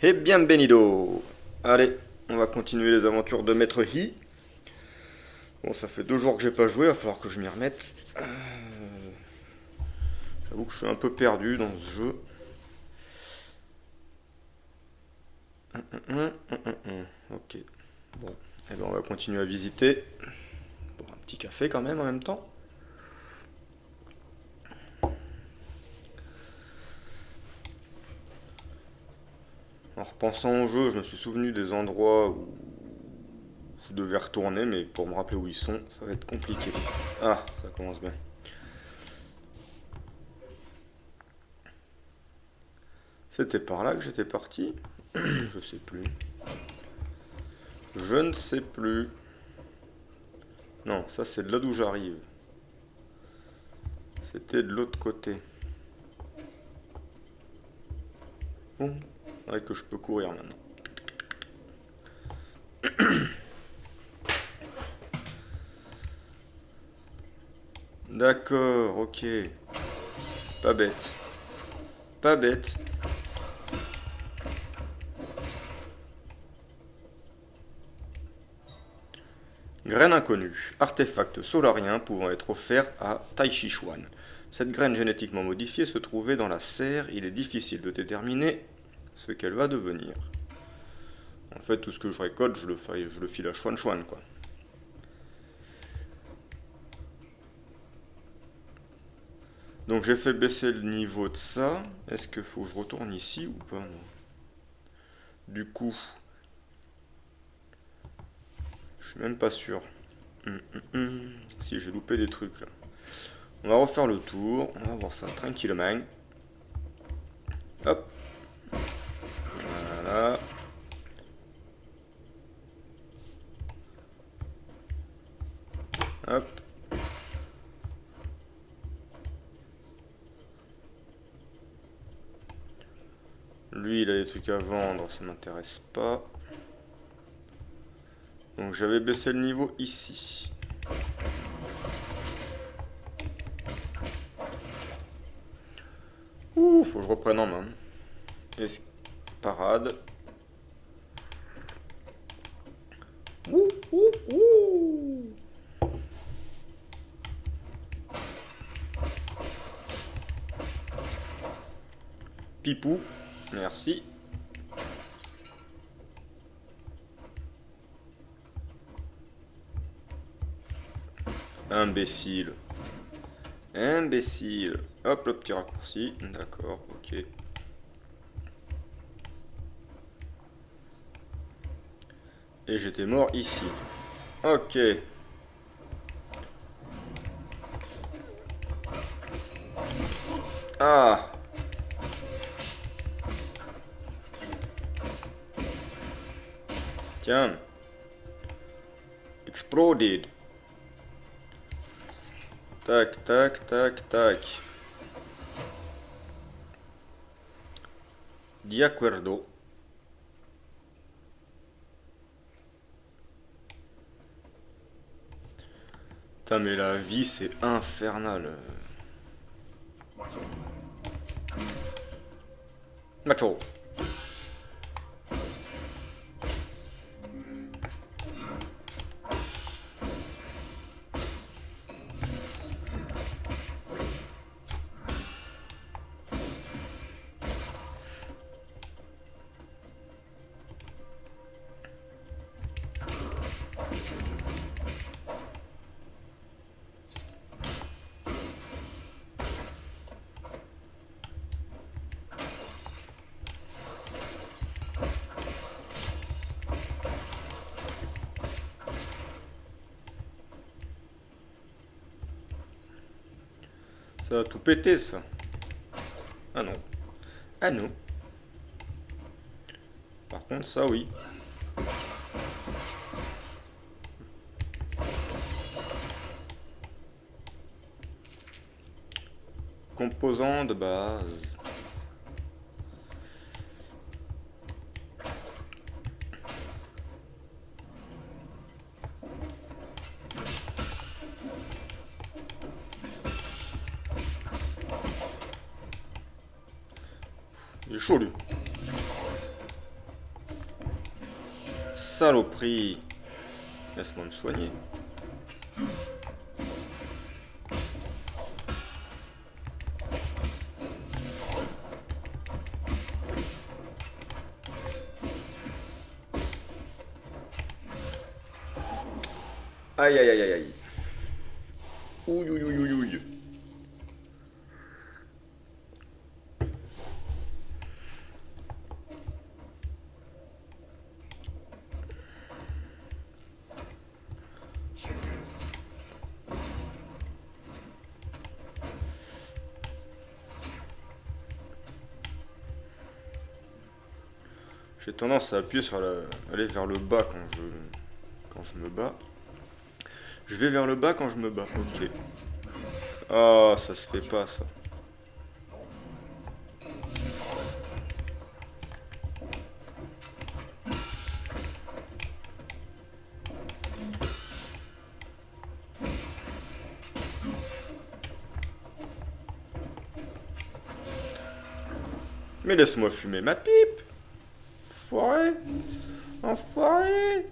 Et bienvenido. Allez, on va continuer les aventures de Maître Yi. Bon, ça fait 2 jours que j'ai pas joué, il va falloir que je m'y remette. J'avoue que je suis un peu perdu dans ce jeu. Ok. Bon, et ben on va continuer à visiter. Pour un petit café quand même en même temps. En repensant au jeu, je me suis souvenu des endroits où je devais retourner, mais pour me rappeler où ils sont, ça va être compliqué. Ah, ça commence bien. C'était par là que j'étais parti? Je sais plus. Je ne sais plus. Non, ça c'est de là d'où j'arrive. C'était de l'autre côté. Bon, ouais, que je peux courir maintenant. D'accord, ok. Pas bête. Pas bête. Graine inconnue. Artefact solarien pouvant être offert à Tai Chi Chuan. Cette graine génétiquement modifiée se trouvait dans la serre. Il est difficile de déterminer ce qu'elle va devenir. En fait, tout ce que je récolte, je le file à Chuan Chuan, quoi. Donc j'ai fait baisser le niveau de ça. Est-ce qu'il faut que je retourne ici ou pas, moi? Du coup, je suis même pas sûr. Si, j'ai loupé des trucs là. On va refaire le tour. On va voir ça tranquillement. Hop. Voilà. Hop. Lui, il a des trucs à vendre, ça m'intéresse pas. Donc j'avais baissé le niveau ici. Ouh, faut que je reprenne en main. Parade. Ouh, ouh, ouh. Pipou, merci. Imbécile. Imbécile. Hop, le petit raccourci. D'accord, ok. Et j'étais mort ici. Ok. Ah. Tiens. Exploded. Tac, tac, tac, tac. Di acuerdo. Putain, mais la vie, c'est infernal. Macho. Ça va tout péter, ça. Ah non. Ah non. Par contre, ça, oui. Composant de base. Il est chaud, lui. Saloperie. Laisse-moi me soigner. Aïe aïe aïe aïe aïe. Ouille ouille ouille ouille ouille. J'ai tendance à appuyer sur aller vers le bas quand je me bats. Je vais vers le bas quand je me bats. Ok. Ah, ça se fait pas ça. Mais laisse-moi fumer ma pipe. Enfoiré. Enfoiré.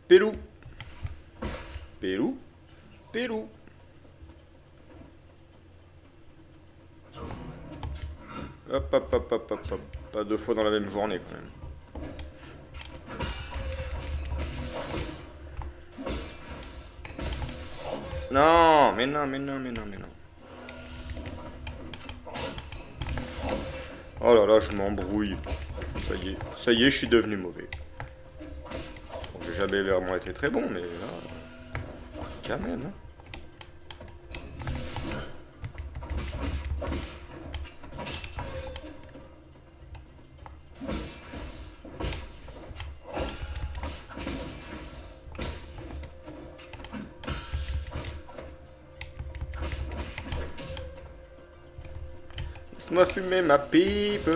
Pélou. Pélou. Pélou. Hop, hop, hop, hop, hop, hop. Pas deux fois dans la même journée, quand même. Non, mais non, mais non, mais non, mais non. Oh là là, je m'embrouille. Ça y est, je suis devenu mauvais. Bon, j'ai jamais vraiment été très bon, mais là, quand même. Hein. Laisse-moi fumer ma pipe.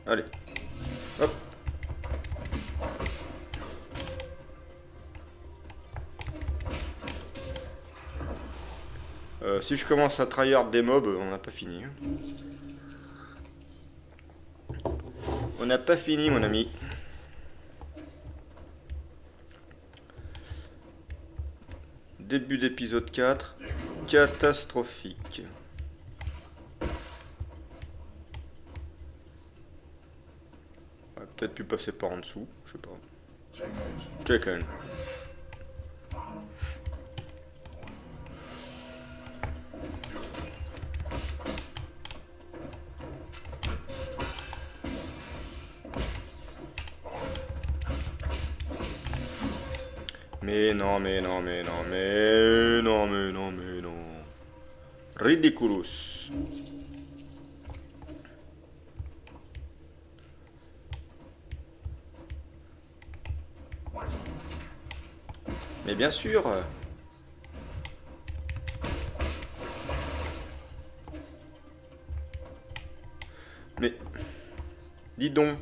Allez. Hop. Si je commence à tryhard des mobs, on n'a pas fini. Hein. On n'a pas fini, mon ami. Début d'épisode 4. Catastrophique. On va peut-être pu passer par en dessous, je sais pas. Chicken. Mais non, mais non, mais non, mais non, mais non, mais non. Ridiculous. Mais bien sûr. Mais... Dis donc.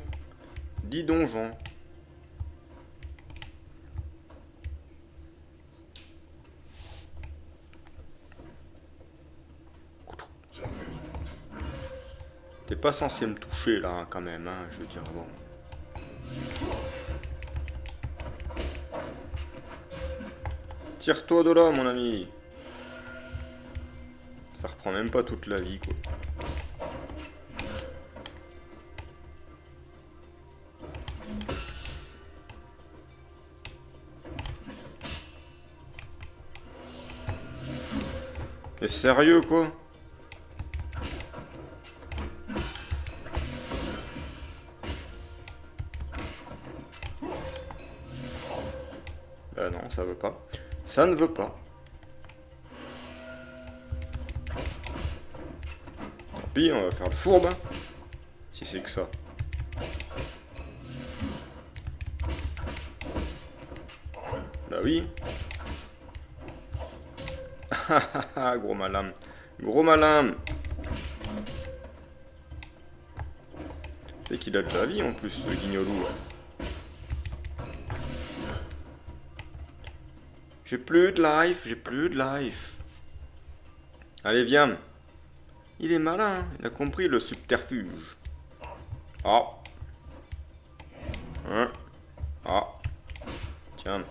Dis donc, Jean. T'es pas censé me toucher, là, hein, quand même, hein, je veux dire, bon. Tire-toi de là, mon ami. Ça reprend même pas toute la vie, quoi. Mais sérieux, quoi? Bah non, ça veut pas. Ça ne veut pas. Tant pis, on va faire le fourbe. Hein, si c'est que ça. Bah oui. Gros malin. Gros malin. C'est qu'il a de la vie en plus, ce guignolou. J'ai plus de life, j'ai plus de life. Allez, viens. Il est malin, il a compris le subterfuge. Ah. Hein. Ah. Tiens.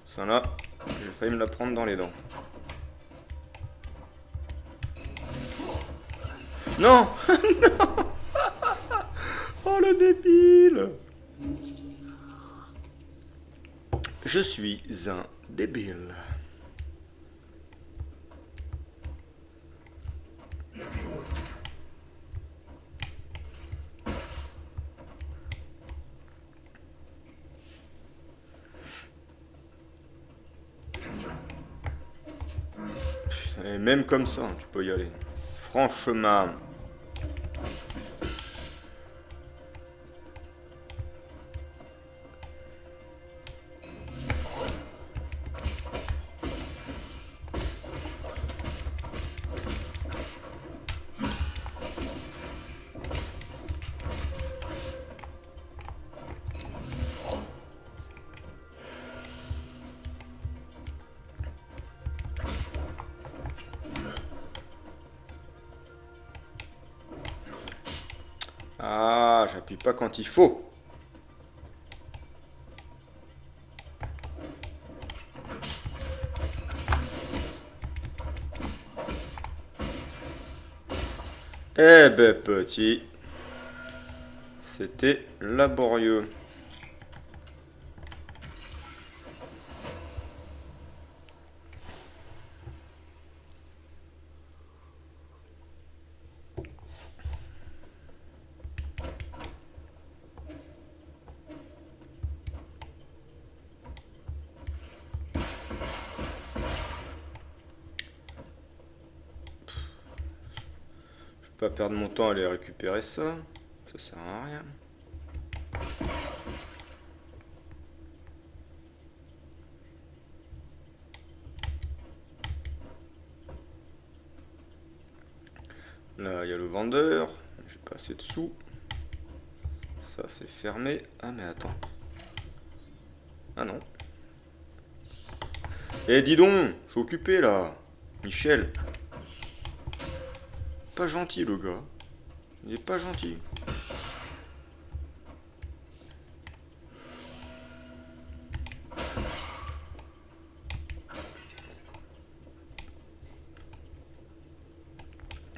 Ça là, j'ai failli me la prendre dans les dents. Non. Non. Oh le débile. Je suis un débile. Putain, et même comme ça, tu peux y aller. Franchement. Ah, j'appuie pas quand il faut. Eh ben petit, c'était laborieux. Je vais pas perdre mon temps à aller récupérer ça. Ça sert à rien. Là, il y a le vendeur. J'ai pas assez de sous. Ça, c'est fermé. Ah, mais attends. Ah non. Eh, dis donc, je suis occupé là. Michel. Pas gentil le gars. Il est pas gentil.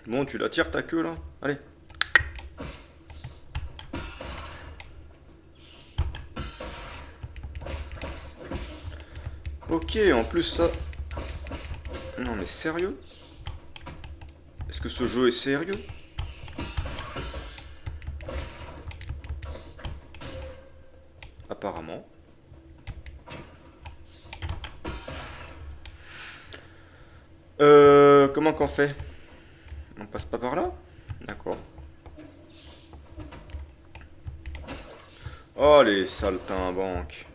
Bon, tu la tires ta queue là. Allez. Ok, en plus ça... Non mais sérieux? Est-ce que ce jeu est sérieux? Apparemment. Comment qu'on fait? On passe pas par là? D'accord. Oh les saltimbanques.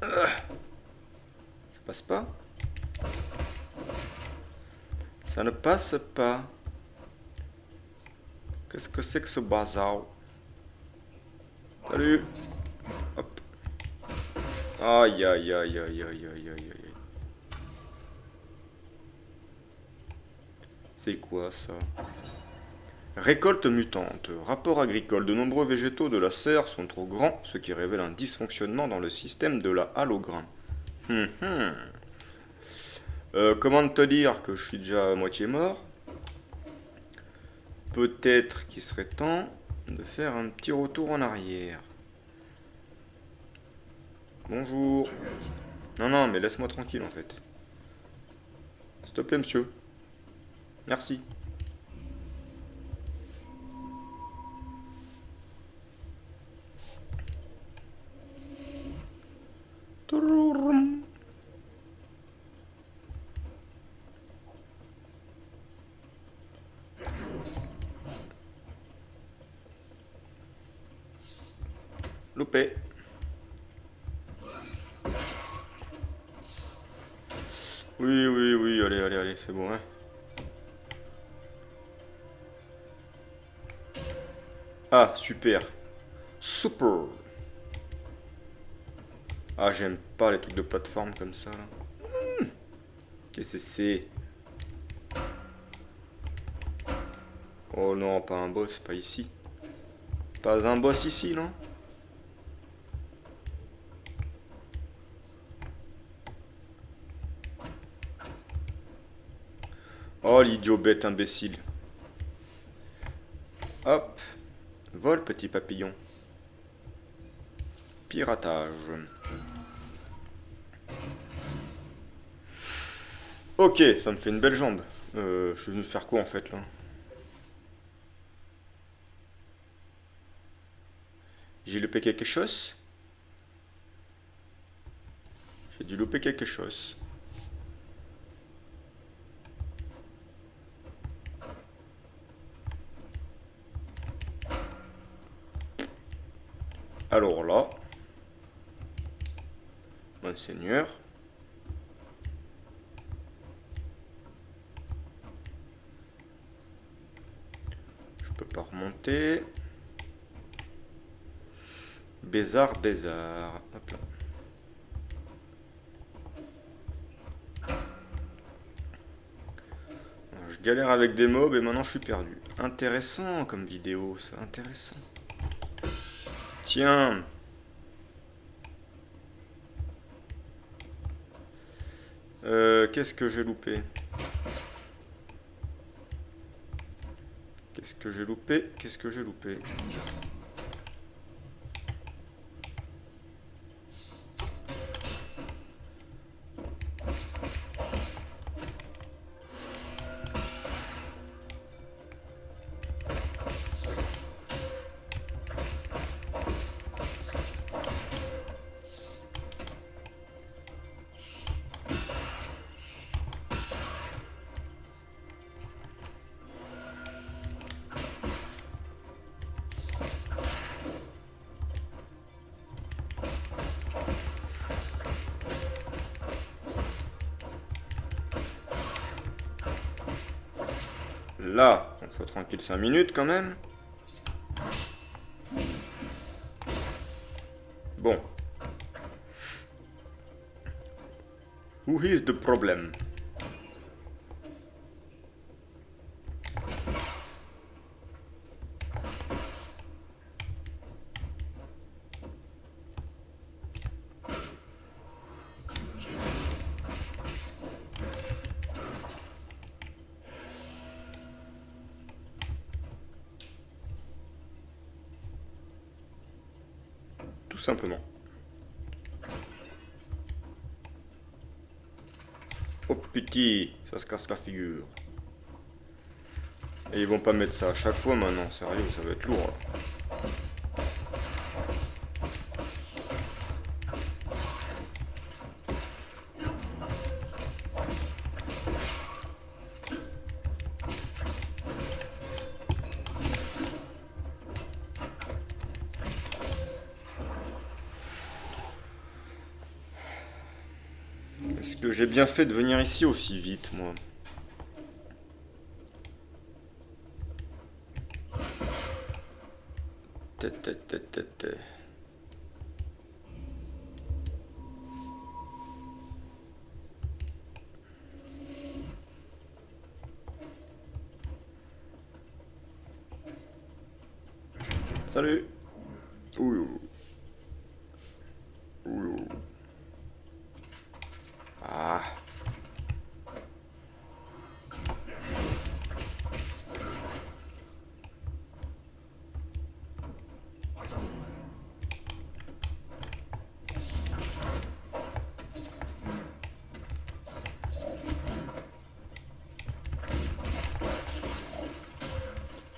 Ça passe pas? Ça ne passe pas. Qu'est-ce que c'est que ce bazar? Salut. Hop. Aïe aïe aïe aïe aïe aïe aïe aïe. C'est quoi ça? Récolte mutante. Rapport agricole. De nombreux végétaux de la serre sont trop grands, ce qui révèle un dysfonctionnement dans le système de la halle au grain. Comment te dire que je suis déjà à moitié mort? Peut-être qu'il serait temps de faire un petit retour en arrière. Bonjour. Non, non, mais laisse-moi tranquille en fait. S'il te plaît, monsieur. Merci. Loupé. Oui, oui, oui, allez, allez, allez, c'est bon, hein. Ah, super. Super. Ah, j'aime pas les trucs de plateforme comme ça, là. Qu'est-ce que c'est? Oh non, pas un boss, pas ici. Pas un boss ici, non? Oh, l'idiot bête imbécile. Hop. Vol, petit papillon. Piratage. Ok, ça me fait une belle jambe. Je suis venu faire quoi en fait là? J'ai loupé quelque chose? J'ai dû louper quelque chose. Alors là, Monseigneur. Je peux pas remonter. Bézard, Bézard. Hop là. Je galère avec des mobs et maintenant je suis perdu. Intéressant comme vidéo, ça, intéressant. Tiens. Qu'est-ce que j'ai loupé? Qu'est-ce que j'ai loupé? Qu'est-ce que j'ai loupé? Là, on soit tranquille 5 minutes quand même. Bon. Who is the problem? Tout simplement. Oh petit, ça se casse la figure. Et ils vont pas mettre ça à chaque fois maintenant, sérieux, ça va être lourd. Là. Est-ce que j'ai bien fait de venir ici aussi vite, moi? Tête. Salut. Ouh. Ouh. Ah.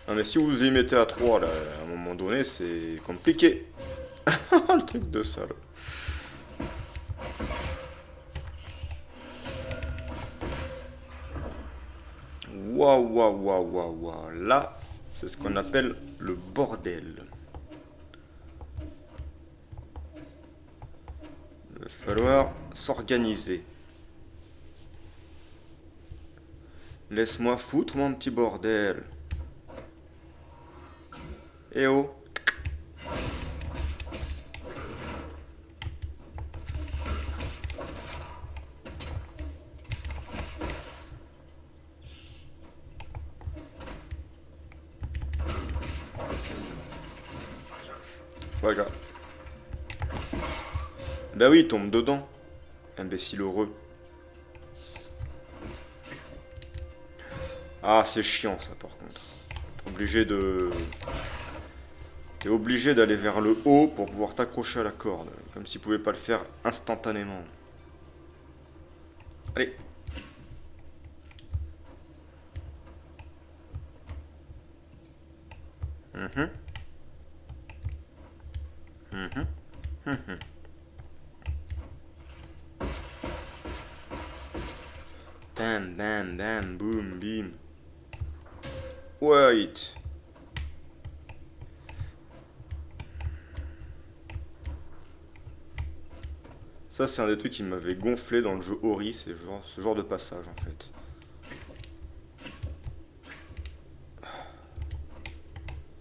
Non mais si vous y mettez à 3 là, à un moment donné, c'est compliqué. Le truc de ça là. Waouh, waouh, waouh, waouh, waouh. Là, c'est ce qu'on appelle le bordel. Il va falloir s'organiser. Laisse-moi foutre mon petit bordel. Eh oh. Voilà. Bah oui, il tombe dedans. Imbécile heureux. Ah, c'est chiant ça par contre. T'es obligé d'aller vers le haut pour pouvoir t'accrocher à la corde. Comme s'il pouvait pas le faire instantanément. Allez. Mhm. Mhm. Mhm. Bam, bam, bam, boum, bim. Wait. Ça, c'est un des trucs qui m'avait gonflé dans le jeu Ori, c'est ce genre de passage en fait.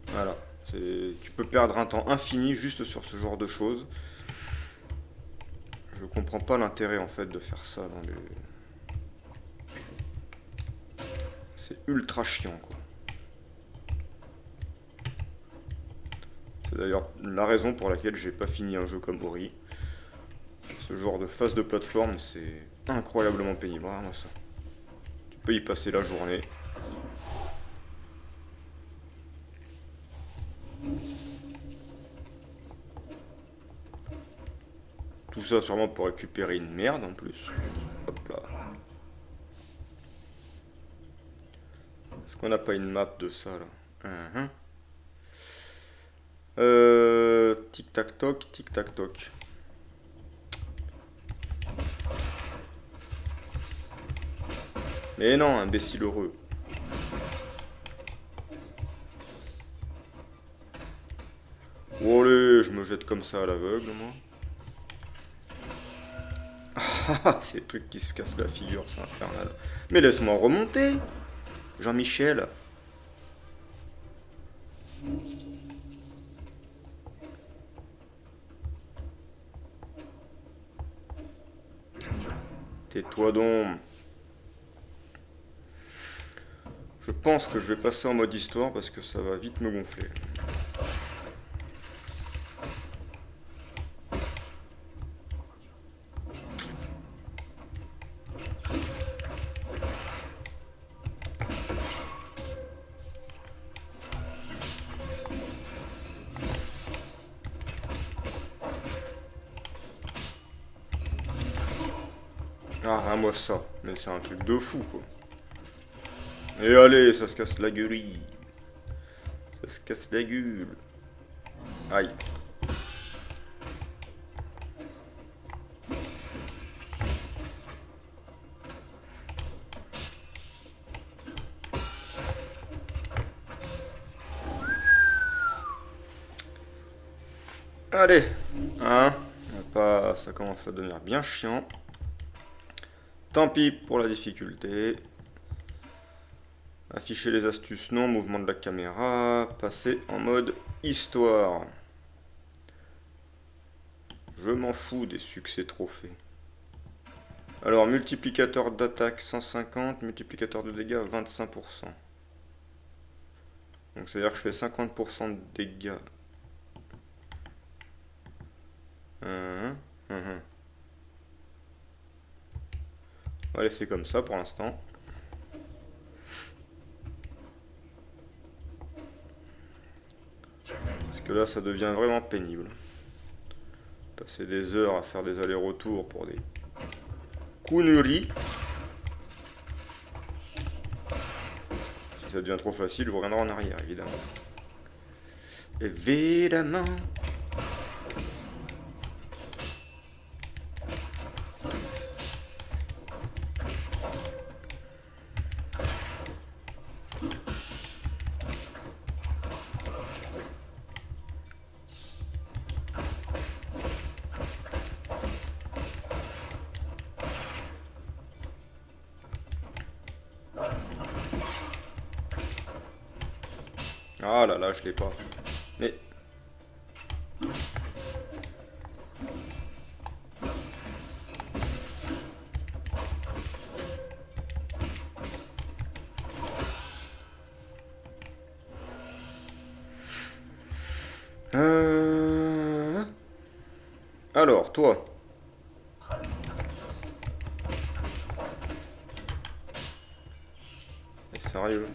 Voilà. Tu peux perdre un temps infini juste sur ce genre de choses. Je comprends pas l'intérêt en fait de faire ça dans les... C'est ultra chiant quoi. C'est d'ailleurs la raison pour laquelle j'ai pas fini un jeu comme Ori. Ce genre de phase de plateforme, c'est incroyablement pénible, vraiment ça. Tu peux y passer la journée. Tout ça sûrement pour récupérer une merde en plus. Hop là. Est-ce qu'on n'a pas une map de ça là? Tic-tac-toc, tic-tac-toc. Mais non, imbécile heureux. Oh allez, je me jette comme ça à l'aveugle, moi. Ah, c'est des trucs qui se cassent la figure, c'est infernal. Mais laisse-moi remonter, Jean-Michel. Tais-toi donc. Je pense que je vais passer en mode histoire parce que ça va vite me gonfler. Ah, moi ça. Mais c'est un truc de fou, quoi. Et allez, ça se casse la gueule. Ça se casse la gueule. Aïe. Allez. Hein. Pas, ça commence à devenir bien chiant. Tant pis pour la difficulté. Afficher les astuces non, mouvement de la caméra, passer en mode histoire. Je m'en fous des succès trophées. Alors, multiplicateur d'attaque 150, multiplicateur de dégâts 25%. Donc, c'est-à-dire que je fais 50% de dégâts. On va laisser comme ça pour l'instant. Parce que là, ça devient vraiment pénible. Passer des heures à faire des allers-retours pour des conneries. Si ça devient trop facile, je reviendrai en arrière, évidemment. Évidemment. Ah là là, je l'ai pas. Mais... Alors, toi. Mais sérieux.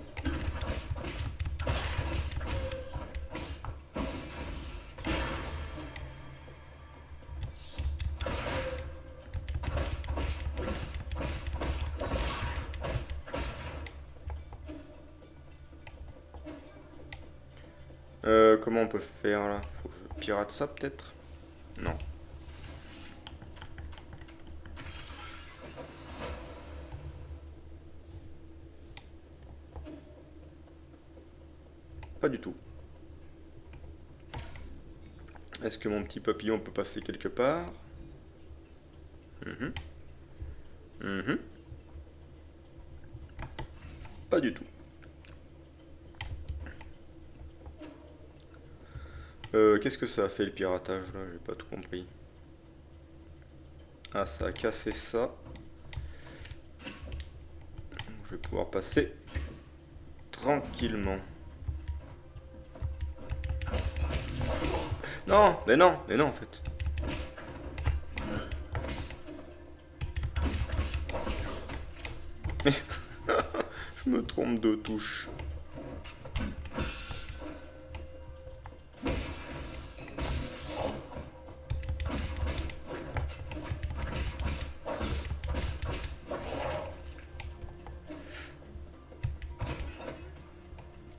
Comment on peut faire là? Faut que je pirate ça peut-être? Non. Pas du tout. Est-ce que mon petit papillon peut passer quelque part? Mhm. Mhm. Pas du tout. Qu'est-ce que ça a fait le piratage là? J'ai pas tout compris. Ah, ça a cassé ça. Je vais pouvoir passer tranquillement. Non, mais non en fait. Mais je me trompe de touche.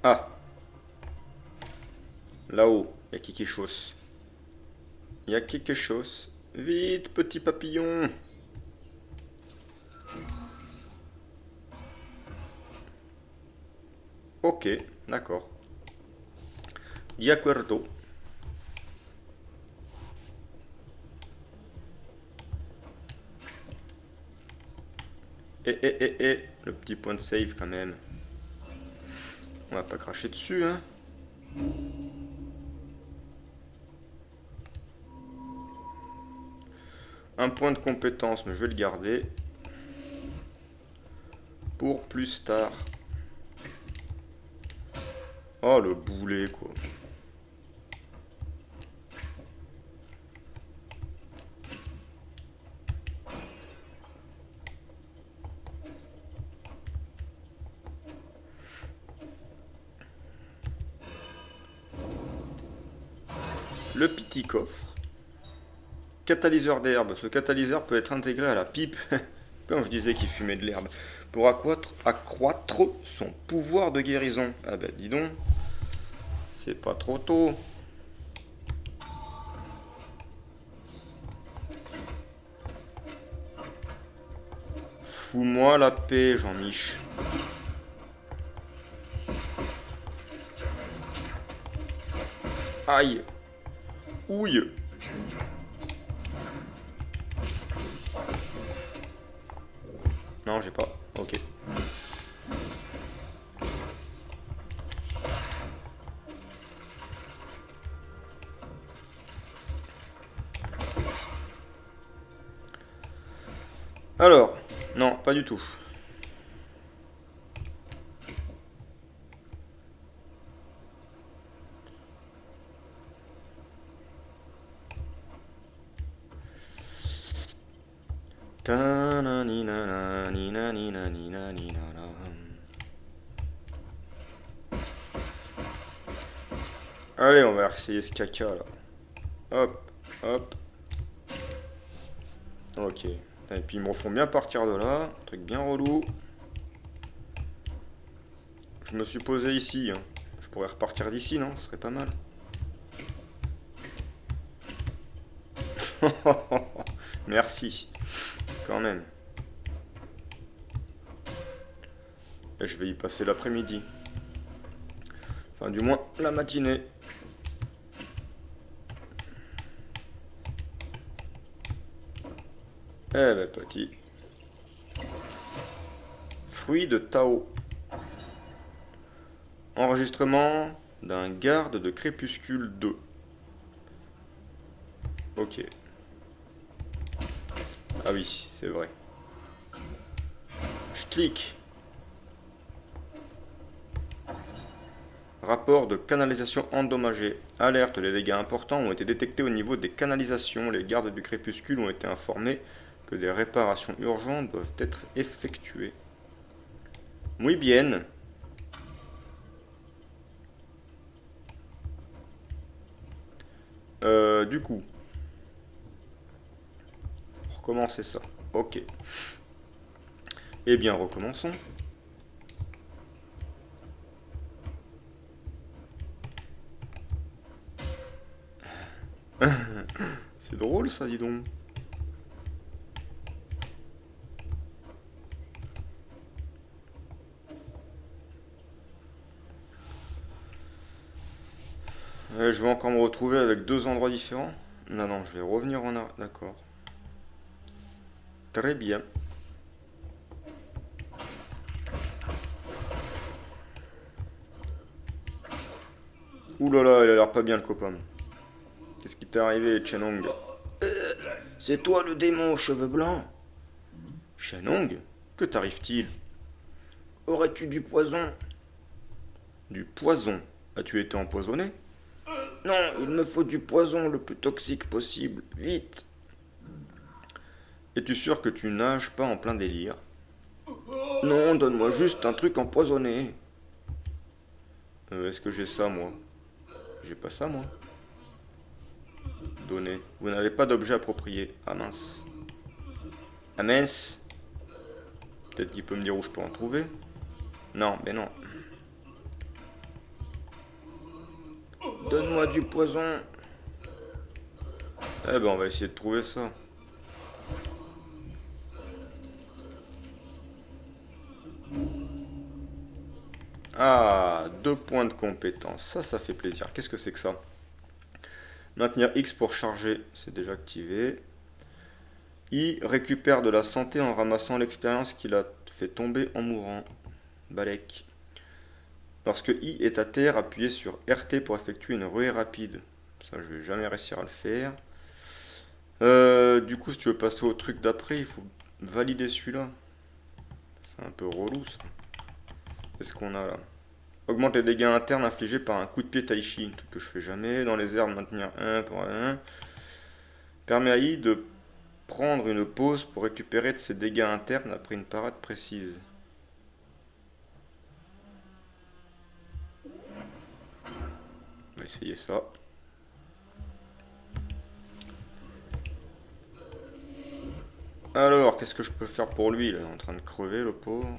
Ah, là-haut, il y a quelque chose. Il y a quelque chose. Vite, petit papillon. Ok, d'accord. Di acuerdo. Le petit point de save quand même. On va pas cracher dessus, hein. Un point de compétence, mais je vais le garder. Pour plus tard. Oh, le boulet, quoi. Le petit coffre. Catalyseur d'herbe. Ce catalyseur peut être intégré à la pipe, quand je disais qu'il fumait de l'herbe, pour accroître son pouvoir de guérison. Ah ben dis donc, c'est pas trop tôt. Fous-moi la paix, Jean-Mich. Aïe. Ouille. Non, j'ai pas. Ok. Alors, non, pas du tout. Allez, on va essayer ce caca là. Hop, hop. Ok. Et puis ils me refont bien partir de là. Un truc bien relou. Je me suis posé ici. Hein. Je pourrais repartir d'ici, non? Ce serait pas mal. Merci. Quand même. Et je vais y passer l'après-midi. Enfin, du moins, la matinée. Eh ben, petit. Fruit de Tao. Enregistrement d'un garde de Crépuscule 2. Ok. Ah oui, c'est vrai. Je clique. Rapport de canalisation endommagée. Alerte, les dégâts importants ont été détectés au niveau des canalisations. Les gardes du crépuscule ont été informés que des réparations urgentes doivent être effectuées. Muy bien. Du coup, recommencer ça. Ok. Eh bien, recommençons. C'est drôle ça, dis donc. Je vais encore me retrouver avec deux endroits différents. Non, non, je vais revenir en arrière. D'accord. Très bien. Ouh là là, il a l'air pas bien le copain. Qu'est-ce qui t'est arrivé, Chenong? C'est toi le démon aux cheveux blancs? Chenong? Que t'arrive-t-il? Aurais-tu du poison? Du poison. As-tu été empoisonné? Non, il me faut du poison le plus toxique possible. Vite! Es-tu sûr que tu nages pas en plein délire? Non, donne-moi juste un truc empoisonné. Est-ce que j'ai ça, moi? J'ai pas ça, moi. Donné. Vous n'avez pas d'objet approprié. Ah mince. Ah mince. Peut-être qu'il peut me dire où je peux en trouver. Non, mais non. Donne-moi du poison. Eh ben, on va essayer de trouver ça. Ah, 2 points de compétence. Ça fait plaisir. Qu'est-ce que c'est que ça? Maintenir X pour charger, c'est déjà activé. I récupère de la santé en ramassant l'expérience qu'il a fait tomber en mourant. Balek. Lorsque I est à terre, appuyez sur RT pour effectuer une ruée rapide. Ça, je vais jamais réussir à le faire. Du coup, si tu veux passer au truc d'après, il faut valider celui-là. C'est un peu relou, ça. Qu'est-ce qu'on a là? Augmente les dégâts internes infligés par un coup de pied Taichi. Un truc que je fais jamais. Dans les airs, maintenir 1 pour 1. Permet à I de prendre une pause pour récupérer de ses dégâts internes après une parade précise. On va essayer ça. Alors, qu'est-ce que je peux faire pour lui? Il est en train de crever, le pauvre.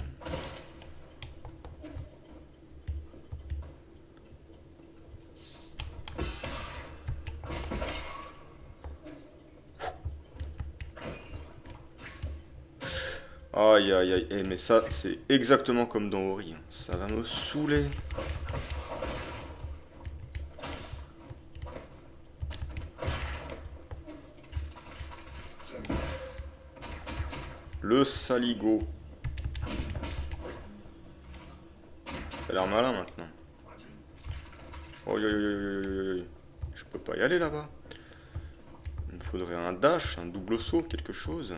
Aïe aïe aïe, eh, mais ça c'est exactement comme dans Ori, hein. Ça va me saouler. Le saligo. Ça a l'air malin maintenant. Oh, je peux pas y aller là-bas. Il me faudrait un dash, un double saut, quelque chose.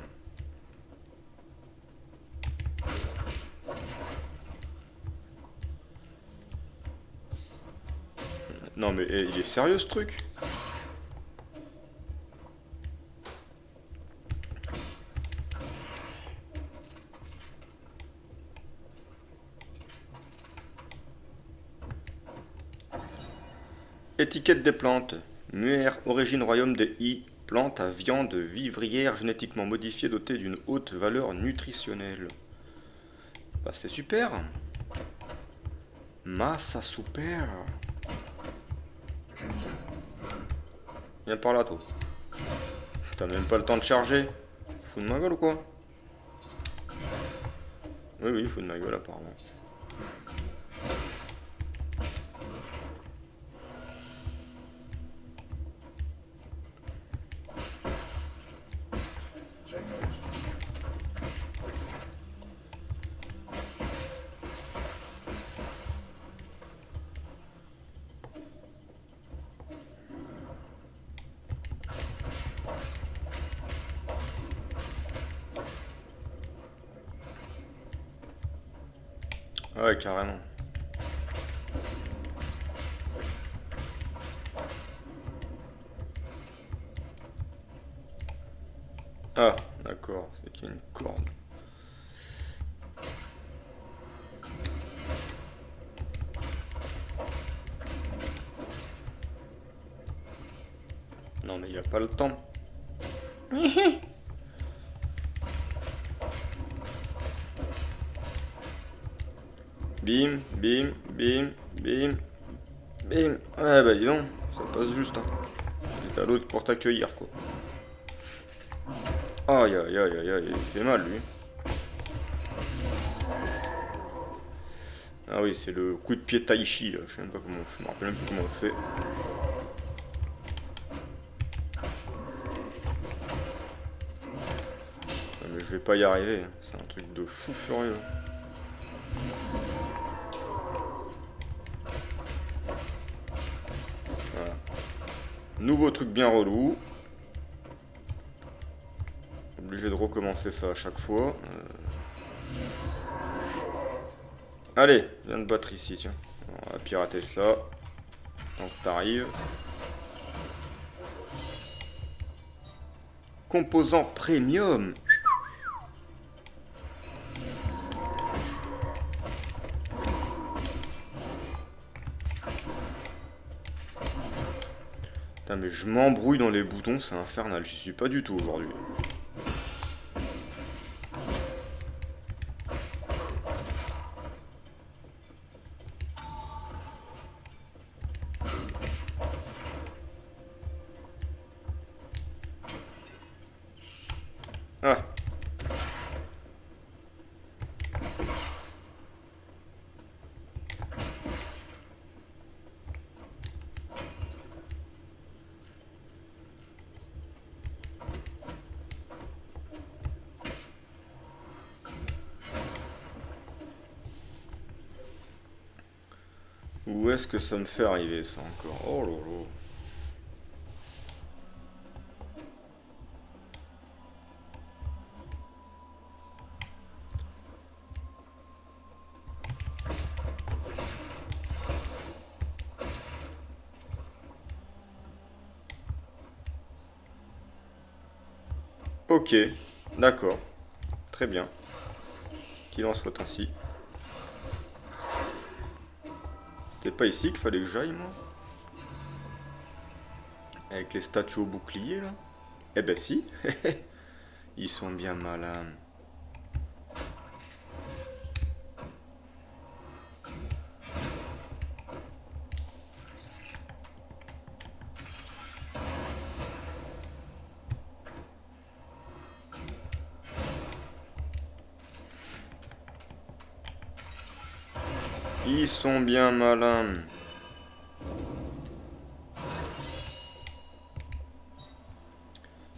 Non mais il est sérieux ce truc? Étiquette des plantes. Muer, origine royaume des I. Plante à viande vivrière génétiquement modifiée dotée d'une haute valeur nutritionnelle. Bah c'est super. Massa super. Viens par là toi. T'as même pas le temps de charger. Fous de ma gueule ou quoi? Oui oui, fous de ma gueule apparemment. Ouais, carrément. Ah, d'accord, c'est qu'il y a une corde. Non mais il a pas le temps. Bim, bim, bim, bim, bim. Ouais bah dis donc, ça passe juste hein. Et t'as l'autre pour t'accueillir quoi. Aïe aïe aïe aïe aïe, il fait mal lui. Ah oui, c'est le coup de pied tai chi là, je sais même pas comment on fait, je me rappelle même plus comment on fait. Ah, mais je vais pas y arriver, c'est un truc de fou furieux. Voilà. Nouveau truc bien relou. Obligé de recommencer ça à chaque fois. Allez, viens de battre ici, tiens. On va pirater ça. Donc t'arrives. Composant premium. Putain mais je m'embrouille dans les boutons, c'est infernal, j'y suis pas du tout aujourd'hui. Ah. Où est-ce que ça me fait arriver ça encore? Oh là là. Ok, d'accord. Très bien. Qu'il en soit ainsi. C'était pas ici qu'il fallait que j'aille, moi? Avec les statues au bouclier, là? Eh ben si. Ils sont bien malins. Ils sont bien malins.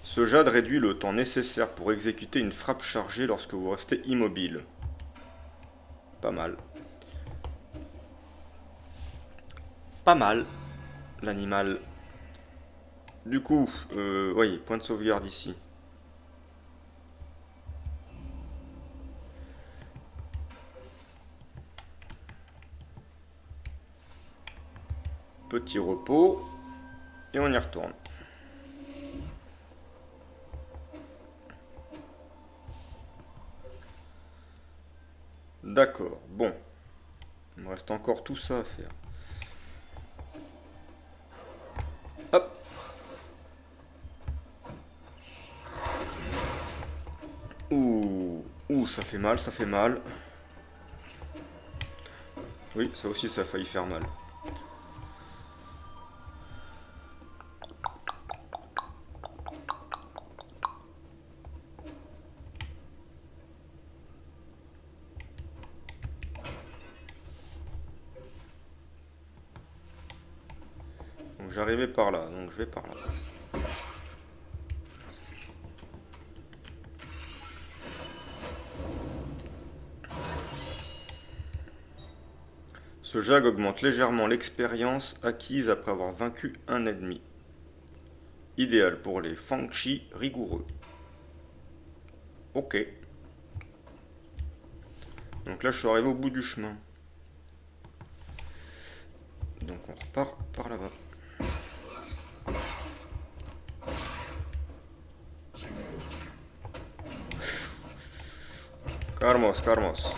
Ce jade réduit le temps nécessaire pour exécuter une frappe chargée lorsque vous restez immobile. Pas mal. Pas mal, l'animal. Du coup, oui, point de sauvegarde ici. Petit repos. Et on y retourne. D'accord, bon. Il me reste encore tout ça à faire. Hop. Ouh, ça fait mal, ça fait mal. Oui, ça aussi, ça a failli faire mal. Donc j'arrivais par là, donc je vais par là. Ce jag augmente légèrement l'expérience acquise après avoir vaincu un ennemi. Idéal pour les Fangchi rigoureux. Ok. Donc là je suis arrivé au bout du chemin. Donc on repart par là-bas. Calmos, calmos.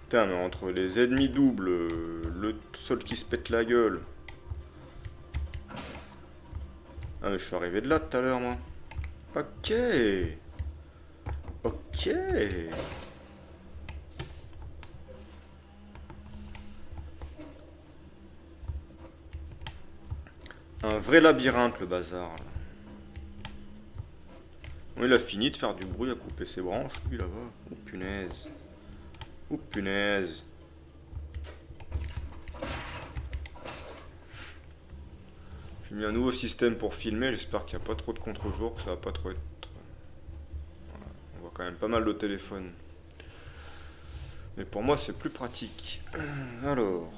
Putain, mais entre les ennemis doubles, le sol qui se pète la gueule. Ah, mais je suis arrivé de là tout à l'heure, moi. Ok. Ok. Un vrai labyrinthe, le bazar. Là. Bon, il a fini de faire du bruit à couper ses branches, lui, là-bas. Oh, punaise. Oh, punaise. J'ai mis un nouveau système pour filmer. J'espère qu'il n'y a pas trop de contre-jour, que ça va pas trop être... Voilà. On voit quand même pas mal de téléphone. Mais pour moi, c'est plus pratique. Alors...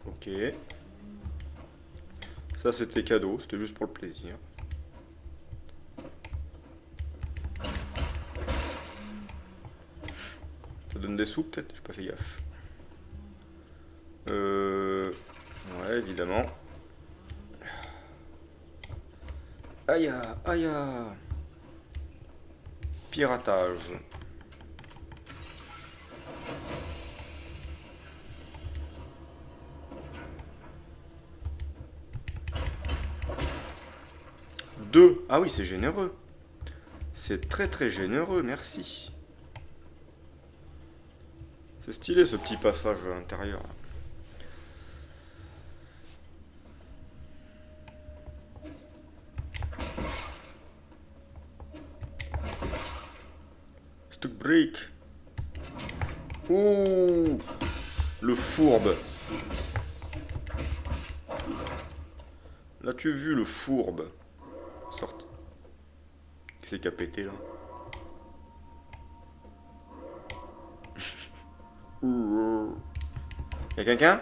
Ok. Ça c'était cadeau, c'était juste pour le plaisir. Ça donne des sous peut-être? J'ai pas fait gaffe. Ouais, évidemment. Aïe, aïe. Piratage. Deux. Ah oui, c'est généreux. C'est très très généreux, merci. C'est stylé ce petit passage intérieur. Stuck break. Ouh, le fourbe. L'as-tu vu le fourbe? Sorte. Qui c'est qui a pété là? Y'a quelqu'un?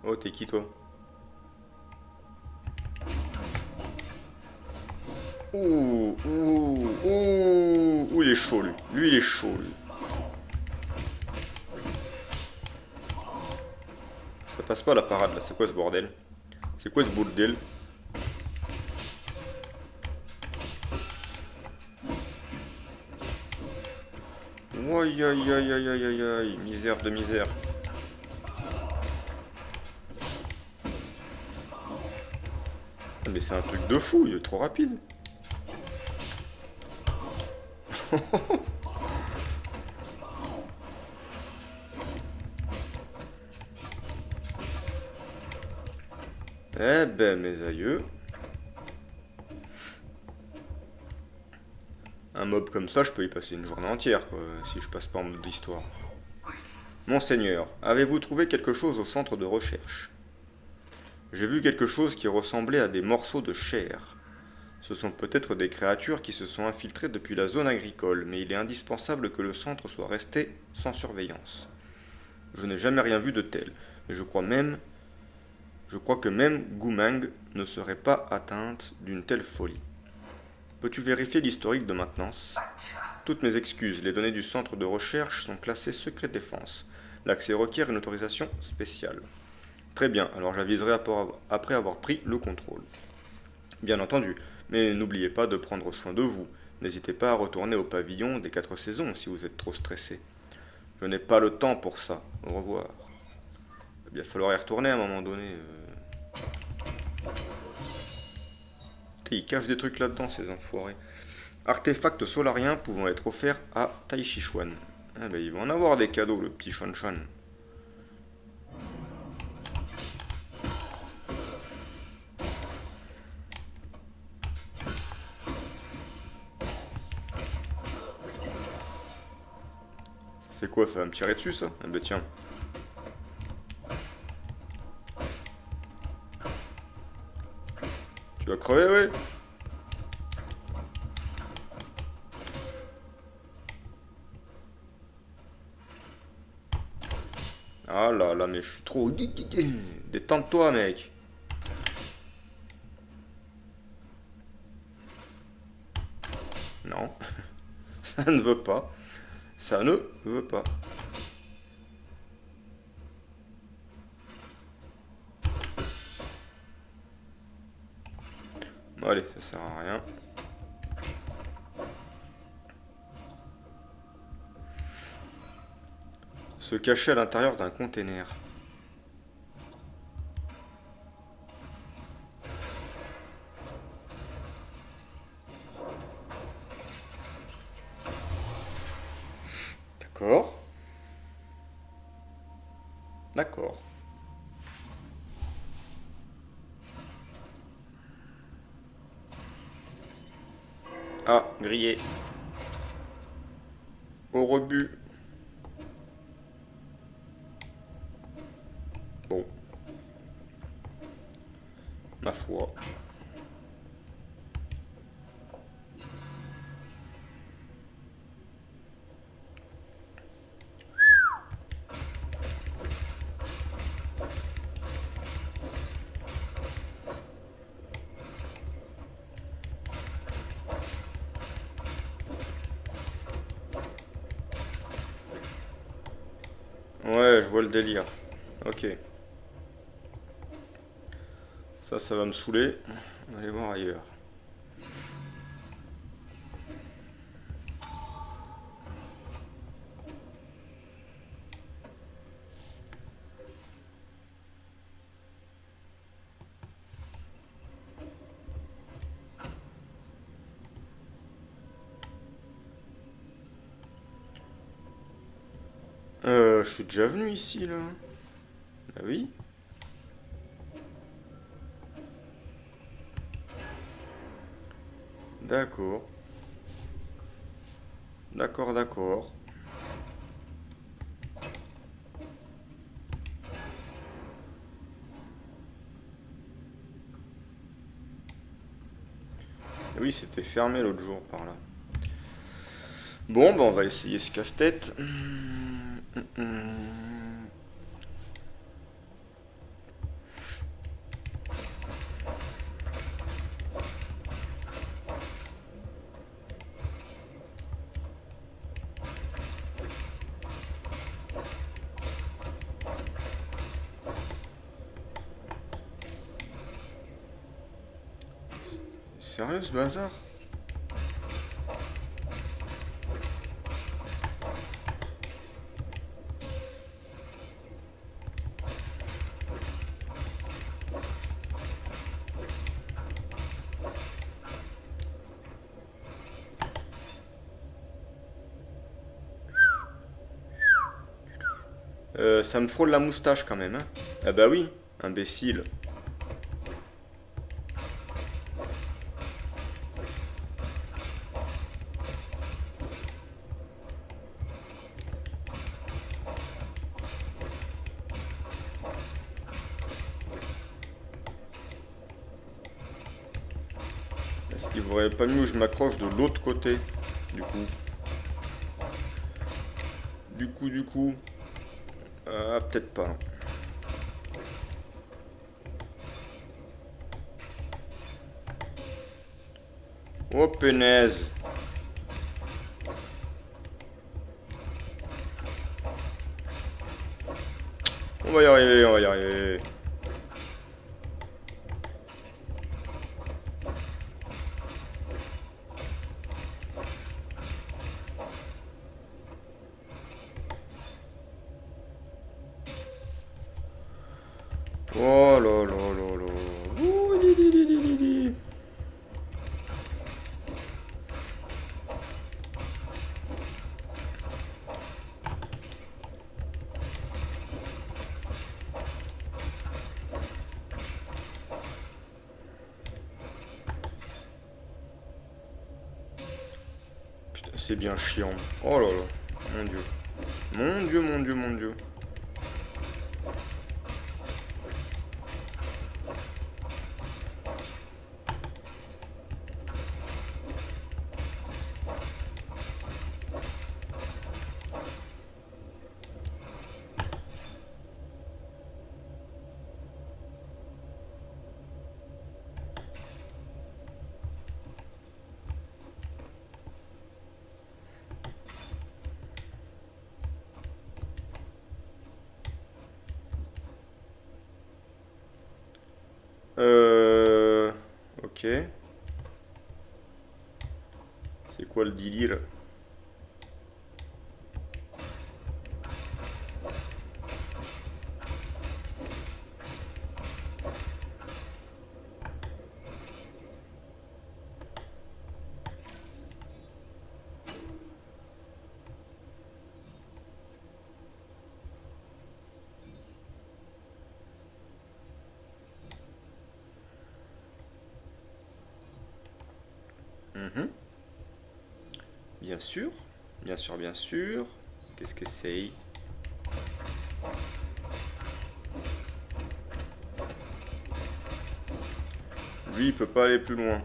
Oh, t'es qui toi? Ouh, ouh, ouh, ouh, il est chaud lui. Lui, il est chaud lui. Ça passe pas la parade là, c'est quoi ce bordel? C'est quoi ce bordel? Aïe aïe aïe aïe aïe aïe aïe, misère de misère. Mais c'est un truc de fou, il est trop rapide. Eh ben mes aïeux. Un mob comme ça, je peux y passer une journée entière, quoi, si je passe pas en mode histoire. Monseigneur, avez-vous trouvé quelque chose au centre de recherche? J'ai vu quelque chose qui ressemblait à des morceaux de chair. Ce sont peut-être des créatures qui se sont infiltrées depuis la zone agricole, mais il est indispensable que le centre soit resté sans surveillance. Je n'ai jamais rien vu de tel, mais je crois que même Gumang ne serait pas atteinte d'une telle folie. Peux-tu vérifier l'historique de maintenance? Toutes mes excuses, les données du centre de recherche sont classées secret défense. L'accès requiert une autorisation spéciale. Très bien, alors j'aviserai après avoir pris le contrôle. Bien entendu, mais n'oubliez pas de prendre soin de vous. N'hésitez pas à retourner au pavillon des 4 saisons si vous êtes trop stressé. Je n'ai pas le temps pour ça. Au revoir. Il va falloir y retourner à un moment donné. Ils cachent des trucs là-dedans, ces enfoirés. Artefacts solariens pouvant être offerts à Tai Chi Chuan. Ah ben, ils vont en avoir des cadeaux, le petit Chon Chon. Ça fait quoi? Ça va me tirer dessus, ça? Ah ben tiens. Tu vas crever, ouais? Ah là là, mais je suis trop... Détends-toi, mec. Non. Ça ne veut pas. Ça ne veut pas. Allez, ça sert à rien. Se cacher à l'intérieur d'un container. D'accord. D'accord. Ah, grillé. Au rebut. Bon. Ma foi. Ouais, je vois le délire. Ok. Ça va me saouler. On va aller voir ailleurs. Je suis déjà venu ici, là. Ah oui. D'accord. D'accord, d'accord. Oui, c'était fermé l'autre jour par là. Bon, bah on va essayer ce casse-tête. Sérieux ce bazar? Ça me frôle la moustache quand même, hein. Ah bah oui, imbécile. Est-ce qu'il vaudrait pas mieux que je m'accroche de l'autre côté, du coup? Du coup... Ah, peut-être pas. Oh, punaise. On va y arriver, on va y arriver. Oh là là là là. Ouh, di, di, di, di, di, di. c'est bien chiant. Oh là là. Mon dieu. Mon dieu, mon dieu, mon dieu. Ok. C'est quoi le délire? Mhm. Bien sûr. Bien sûr, bien sûr. Qu'est-ce que c'est? Lui, il peut pas aller plus loin.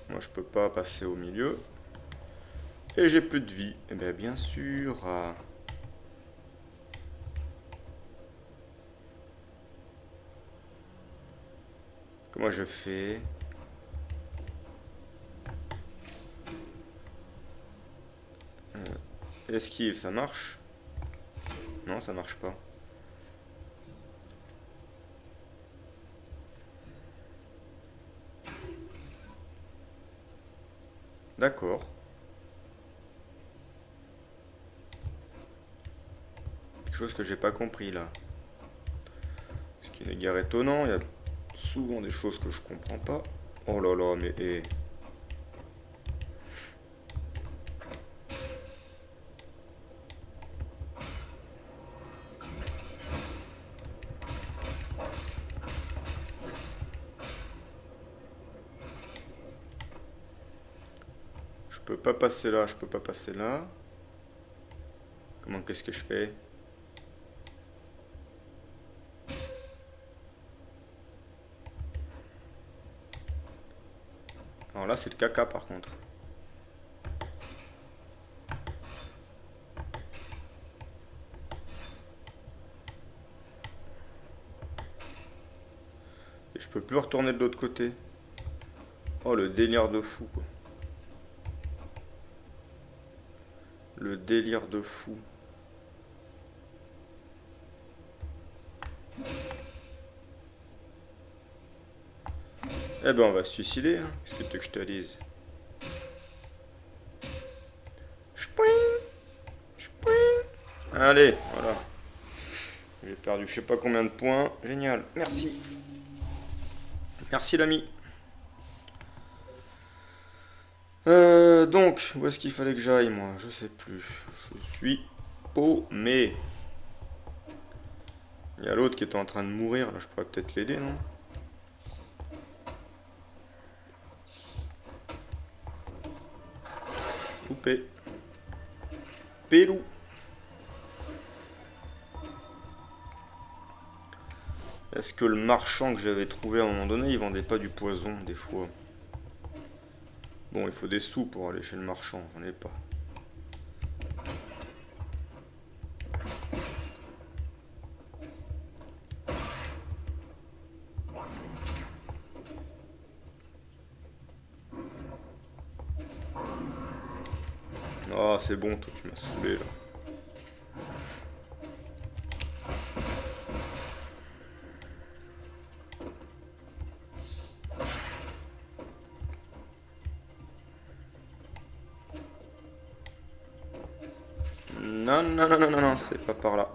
Moi, je peux pas passer au milieu. Et j'ai plus de vie. Eh bien sûr. Comment je fais? Esquive, ça marche? Non, ça marche pas. D'accord. Quelque chose que j'ai pas compris là. Ce qui n'est guère étonnant, il y a souvent des choses que je comprends pas. Oh là là, mais je peux pas passer là, je peux pas passer là. Comment qu'est-ce que je fais? Alors là, c'est le caca par contre. Et je peux plus retourner de l'autre côté. Oh, le délire de fou, quoi. Le délire de fou. Eh ben, on va se suicider, hein. Qu'est-ce que tu veux que je te dise? Chpouing, chpouing. Allez, voilà. J'ai perdu je sais pas combien de points. Génial. Merci. Merci l'ami. Donc, où est-ce qu'il fallait que j'aille, moi? Je sais plus. Je suis paumé. Il y a l'autre qui était en train de mourir, là, je pourrais peut-être l'aider, non? Coupé. Pélou. Est-ce que le marchand que j'avais trouvé à un moment donné, il vendait pas du poison, des fois? Bon, il faut des sous pour aller chez le marchand, j'en ai pas. Ah, c'est bon, toi, tu m'as saoulé, là. Non, non, non, non, non, non, c'est pas par là.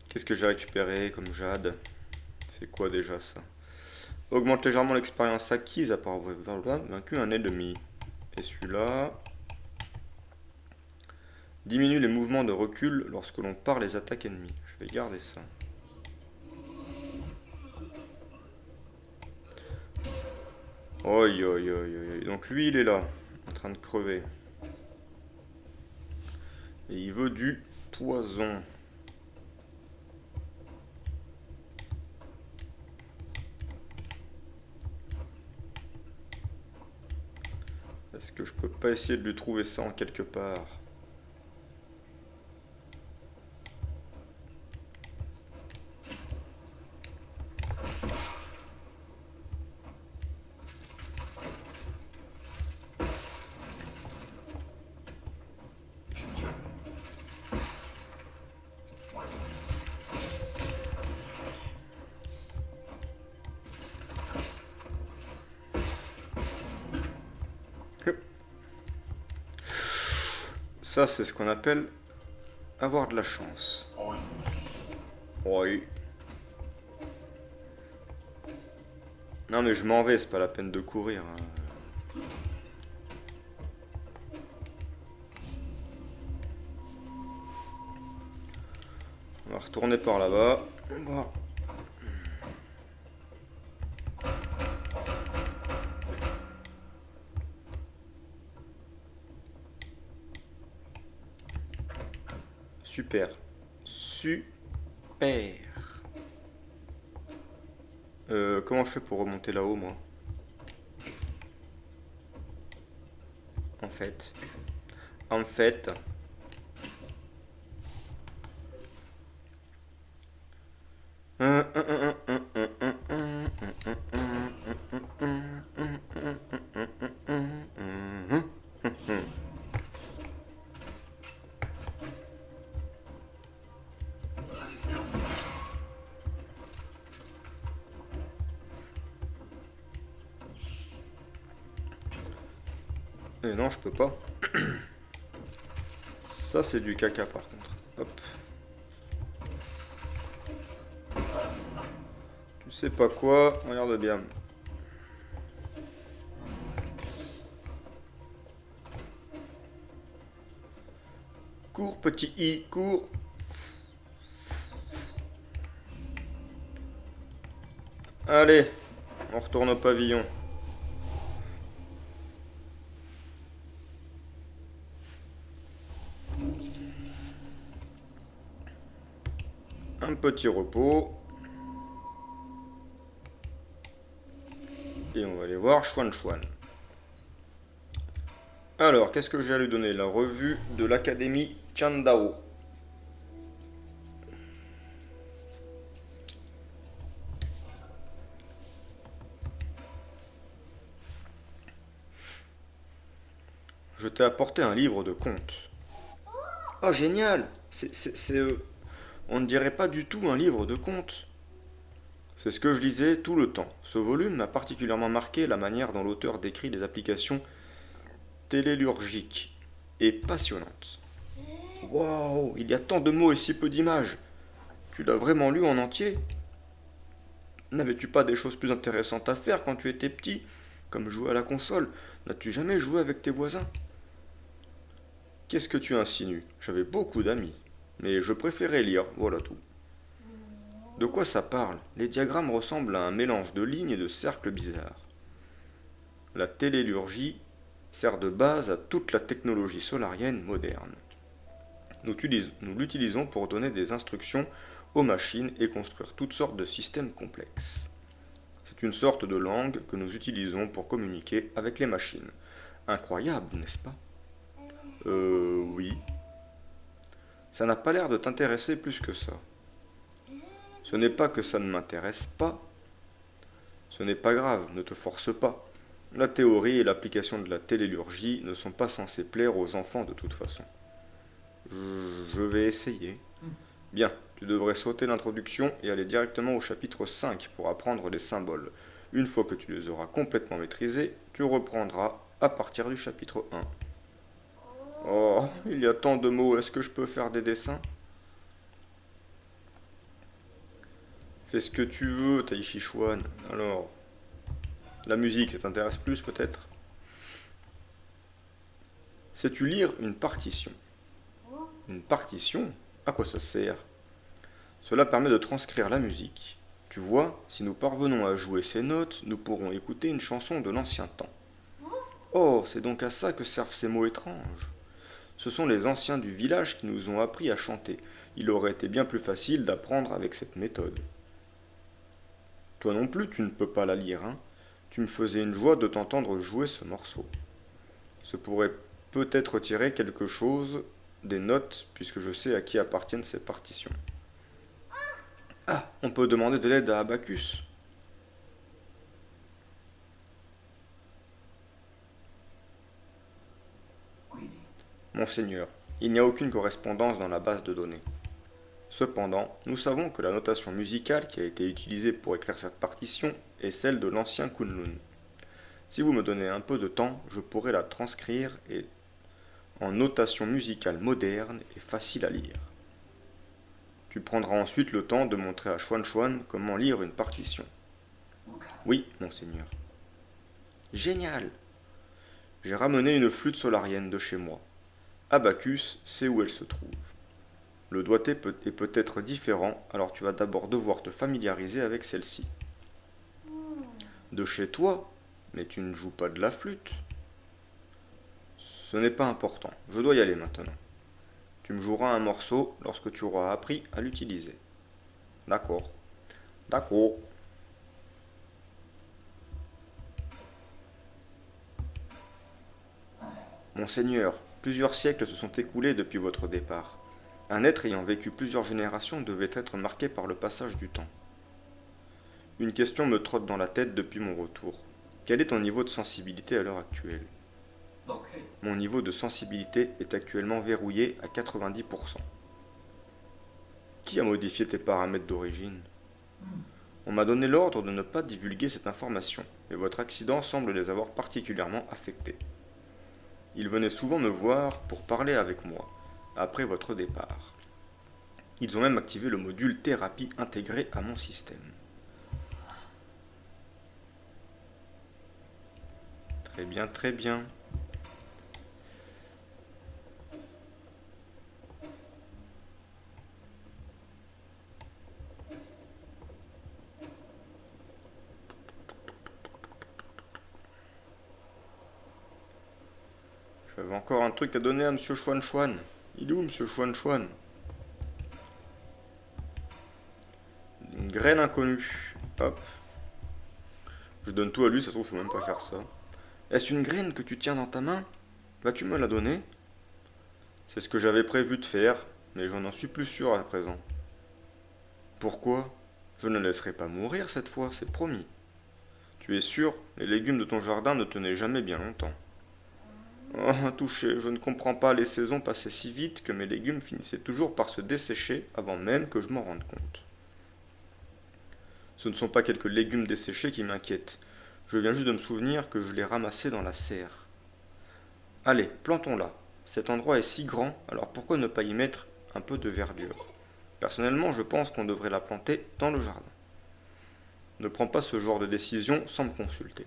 Qu'est-ce que j'ai récupéré comme jade? C'est quoi déjà ça? Augmente légèrement l'expérience acquise après avoir vaincu un ennemi. Et celui-là... Diminue les mouvements de recul lorsque l'on part les attaques ennemies. Je vais garder ça. Oi, oi, oi, oi. Donc lui, il est là, en train de crever. Et il veut du poison. Est-ce que je peux pas essayer de lui trouver ça en quelque part? Ça, c'est ce qu'on appelle avoir de la chance. Oui. Non, mais je m'en vais, c'est pas la peine de courir, hein. On va retourner par là-bas. Bon. Super. Super. Comment je fais pour remonter là-haut, moi? En fait. En fait. Et non, je peux pas. Ça, c'est du caca, par contre. Hop. Tu sais pas quoi? Regarde bien. Cours, petit i, cours. Allez, on retourne au pavillon. Un petit repos. Et on va aller voir Xuan Xuan. Alors, qu'est-ce que j'ai à lui donner? La revue de l'Académie Chandao. Je t'ai apporté un livre de contes. Oh, génial! On ne dirait pas du tout un livre de contes. C'est ce que je lisais tout le temps. Ce volume m'a particulièrement marqué la manière dont l'auteur décrit des applications télélurgiques et passionnantes. Waouh, il y a tant de mots et si peu d'images. Tu l'as vraiment lu en entier? N'avais-tu pas des choses plus intéressantes à faire quand tu étais petit, comme jouer à la console? N'as-tu jamais joué avec tes voisins? Qu'est-ce que tu insinues? J'avais beaucoup d'amis, mais je préférais lire, voilà tout. De quoi ça parle? Les diagrammes ressemblent à un mélange de lignes et de cercles bizarres. La télélurgie sert de base à toute la technologie solarienne moderne. Nous l'utilisons pour donner des instructions aux machines et construire toutes sortes de systèmes complexes. C'est une sorte de langue que nous utilisons pour communiquer avec les machines. Incroyable, n'est-ce pas? Oui. Ça n'a pas l'air de t'intéresser plus que ça. Ce n'est pas que ça ne m'intéresse pas. Ce n'est pas grave, ne te force pas. La théorie et l'application de la télélurgie ne sont pas censées plaire aux enfants de toute façon. Je vais essayer. Bien, tu devrais sauter l'introduction et aller directement au chapitre 5 pour apprendre les symboles. Une fois que tu les auras complètement maîtrisés, tu reprendras à partir du chapitre 1. Oh, il y a tant de mots, est-ce que je peux faire des dessins? Fais ce que tu veux, Taishi Chuan. Alors, la musique, ça t'intéresse plus peut-être? Sais-tu lire une partition? Une partition? À quoi ça sert? Cela permet de transcrire la musique. Tu vois, si nous parvenons à jouer ces notes, nous pourrons écouter une chanson de l'ancien temps. Oh, c'est donc à ça que servent ces mots étranges. Ce sont les anciens du village qui nous ont appris à chanter. Il aurait été bien plus facile d'apprendre avec cette méthode. Toi non plus, tu ne peux pas la lire, hein. Tu me faisais une joie de t'entendre jouer ce morceau. Ce pourrait peut-être tirer quelque chose des notes, puisque je sais à qui appartiennent ces partitions. Ah, on peut demander de l'aide à Abacus. Monseigneur, il n'y a aucune correspondance dans la base de données. Cependant, nous savons que la notation musicale qui a été utilisée pour écrire cette partition est celle de l'ancien Kunlun. Si vous me donnez un peu de temps, je pourrai la transcrire en notation musicale moderne et facile à lire. Tu prendras ensuite le temps de montrer à Xuan Xuan comment lire une partition. Oui, monseigneur. Génial! J'ai ramené une flûte solarienne de chez moi. Abacus sait où elle se trouve. Le doigté est peut-être différent, alors tu vas d'abord devoir te familiariser avec celle-ci. De chez toi? Mais tu ne joues pas de la flûte. Ce n'est pas important, je dois y aller maintenant. Tu me joueras un morceau lorsque tu auras appris à l'utiliser. D'accord. D'accord. Monseigneur, plusieurs siècles se sont écoulés depuis votre départ. Un être ayant vécu plusieurs générations devait être marqué par le passage du temps. Une question me trotte dans la tête depuis mon retour. Quel est ton niveau de sensibilité à l'heure actuelle? Mon niveau de sensibilité est actuellement verrouillé à 90%. Qui a modifié tes paramètres d'origine? On m'a donné l'ordre de ne pas divulguer cette information, mais votre accident semble les avoir particulièrement affectés. Ils venaient souvent me voir pour parler avec moi, après votre départ. Ils ont même activé le module thérapie intégré à mon système. Très bien, très bien. J'avais encore un truc à donner à Monsieur Xuan Xuan. Il est où, Monsieur Xuan Xuan? Une graine inconnue. Hop. Je donne tout à lui, ça se trouve, faut même pas faire ça. Est-ce une graine que tu tiens dans ta main? Vas-tu me la donner? C'est ce que j'avais prévu de faire, mais je n'en suis plus sûr à présent. Pourquoi? Je ne laisserai pas mourir cette fois, c'est promis. Tu es sûr, les légumes de ton jardin ne tenaient jamais bien longtemps. Oh, touché, je ne comprends pas, les saisons passaient si vite que mes légumes finissaient toujours par se dessécher avant même que je m'en rende compte. Ce ne sont pas quelques légumes desséchés qui m'inquiètent. Je viens juste de me souvenir que je les ramassais dans la serre. Allez, plantons-la. Cet endroit est si grand, alors pourquoi ne pas y mettre un peu de verdure? Personnellement, je pense qu'on devrait la planter dans le jardin. Ne prends pas ce genre de décision sans me consulter.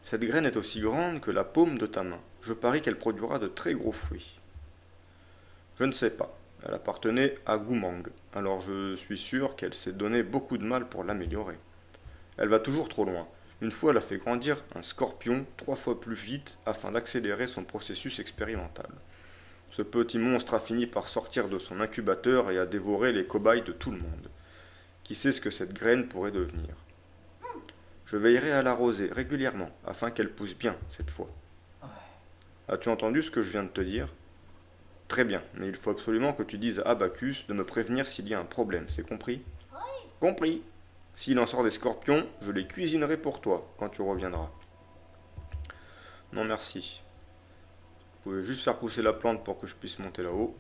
Cette graine est aussi grande que la paume de ta main. Je parie qu'elle produira de très gros fruits. Je ne sais pas. Elle appartenait à Gumang, alors je suis sûr qu'elle s'est donné beaucoup de mal pour l'améliorer. Elle va toujours trop loin. Une fois, elle a fait grandir un scorpion 3 fois plus vite afin d'accélérer son processus expérimental. Ce petit monstre a fini par sortir de son incubateur et a dévoré les cobayes de tout le monde. Qui sait ce que cette graine pourrait devenir? Je veillerai à l'arroser régulièrement afin qu'elle pousse bien cette fois. As-tu entendu ce que je viens de te dire? Très bien, mais il faut absolument que tu dises à Abacus de me prévenir s'il y a un problème, c'est compris? Compris. S'il en sort des scorpions, je les cuisinerai pour toi quand tu reviendras. Non merci. Vous pouvez juste faire pousser la plante pour que je puisse monter là-haut.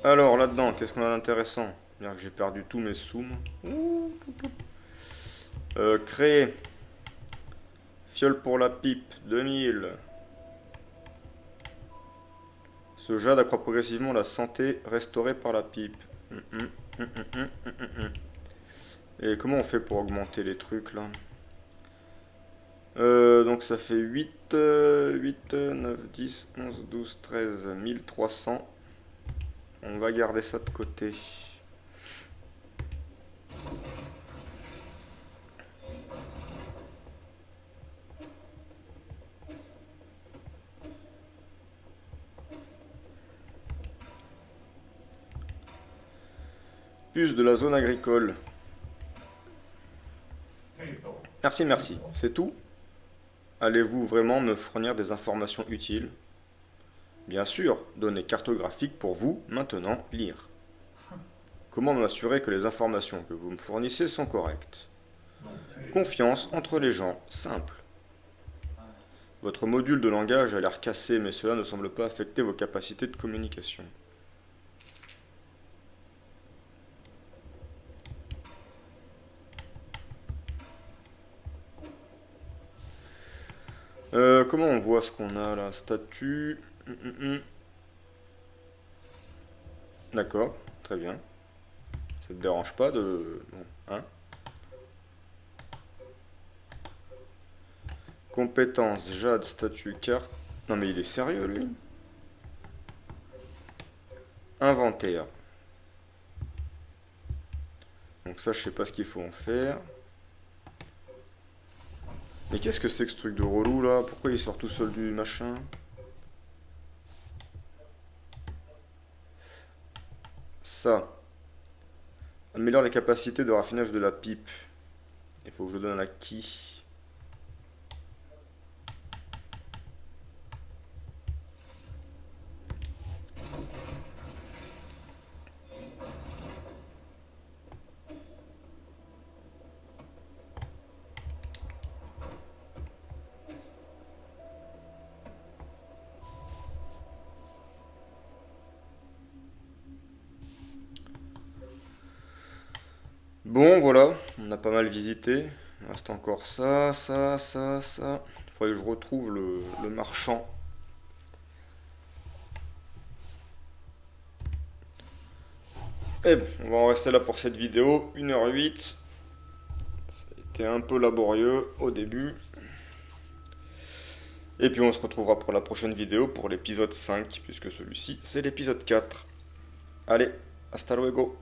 Alors là-dedans, qu'est-ce qu'on a d'intéressant? Bien que j'ai perdu tous mes sous. Créer. Fiole pour la pipe, 2000. Ce jade accroît progressivement la santé restaurée par la pipe. Et comment on fait pour augmenter les trucs là? Donc ça fait 8, 9, 10, 11, 12, 13, 1300. On va garder ça de côté. Puce de la zone agricole. Merci, merci. C'est tout? Allez-vous vraiment me fournir des informations utiles? Bien sûr, données cartographiques pour vous, maintenant, lire. Comment m'assurer que les informations que vous me fournissez sont correctes? Confiance entre les gens, simple. Votre module de langage a l'air cassé, mais cela ne semble pas affecter vos capacités de communication. Comment on voit ce qu'on a là? Statut. D'accord, très bien. Ça te dérange pas de... Bon, hein? Compétences, jade, statut, carte. Non mais il est sérieux lui? Inventaire. Donc ça je sais pas ce qu'il faut en faire. Mais qu'est-ce que c'est que ce truc de relou là? Pourquoi il sort tout seul du machin? Ça. Améliore les capacités de raffinage de la pipe. Il faut que je donne à qui? Bon, voilà, on a pas mal visité. Il reste encore ça, ça, ça, ça. Il faudrait que je retrouve le marchand. Et bon, on va en rester là pour cette vidéo. 1h08. Ça a été un peu laborieux au début. Et puis on se retrouvera pour la prochaine vidéo pour l'épisode 5, puisque celui-ci c'est l'épisode 4. Allez, hasta luego.